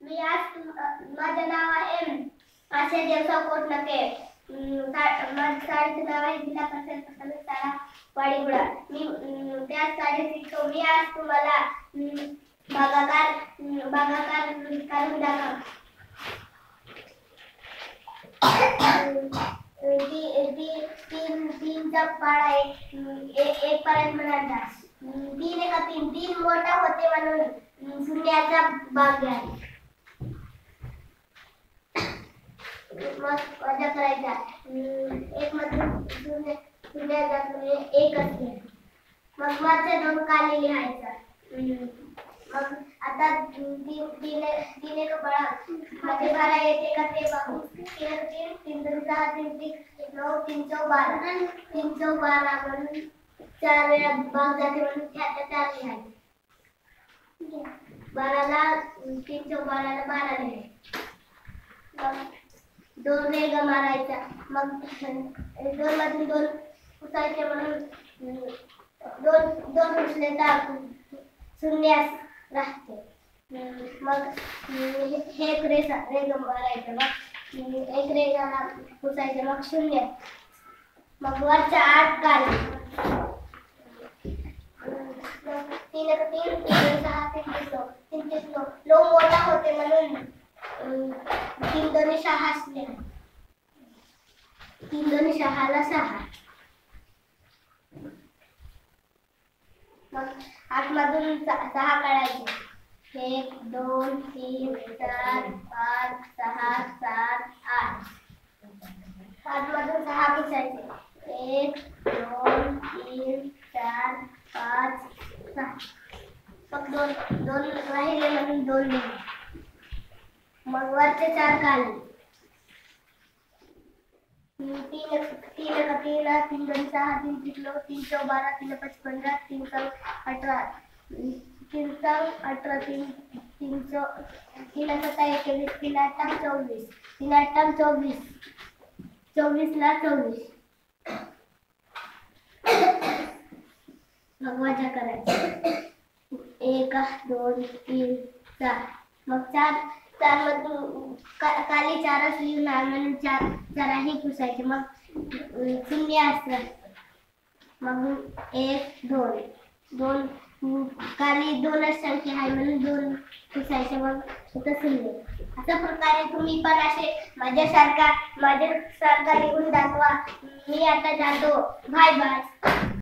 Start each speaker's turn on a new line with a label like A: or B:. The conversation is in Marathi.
A: मी आज माझे नाव आहे आशा देवसाव कोटनके. माझं शाळेचं नाव आहे जिल्हा परिषद प्राथमिक शाळा वाडीगुडा. मी त्या शाळेत शिकतो. मी आज तुम्हाला भागाकार काढून दाखव. तीनचा पाढा आहे. एक पर्यंत म्हणायचा. तीन एका तीन मोठा होते म्हणून शून्याचा भाग घ्या. मग वजा करायचा. एक मधून शून्य जातो एक असते. मग वरचे दोन खाली लिहायचा. मग आता तीन एक बळा मध्ये 12 येते का ते बघू. 3 2 6 3 9 3 12 3 12 म्हणून 4 वेळा भाग जाते म्हणून त्यात 4 लिहायचे. 12ला 3 12 ला 12 लिहायचे. मग 2 ने ग मारायचा. मग 2 मधून 2 पुसायचे म्हणून 2 पुसले तर शून्य राहते. मग हे एक रेषा मारायचं. मग एक रेषाला पुसायचं. मग शून्य. मग वरच्या 8 काढले. 3 1 3 3 6 3 9 लो मोठा होते म्हणून 3 2 6 असले. 3 2 6 ला 6. मग 8 मधून 6 काढायचे. 1 2 3 4 5 6 7 8. 8 मधून 6 पुसायचे. 1 2 3 4 5 6. मग 2 राहिले म्हणून 2 लिहिले. मग वरचे 4 काढले. 3 3 3 2 6 3 3 9 3 12 3 5 15 3 18 3 18 3 3 7 21 3 8 24 3 8 24 24 ला 24. मग वजा करायचं. 1 2 3 4. मग 4 मधून खाली 4च लिहून म्हणून 4 पुसायचे. मग शून्य असतं. मग 1 2 खाली 2च संख्या आहे म्हणून 2 पुसायचे. मग इथं शून्य. अशा प्रकारे तुम्ही पण असे माझ्यासारखा लिहून दाखवा. मी आता जातो. Bye bye.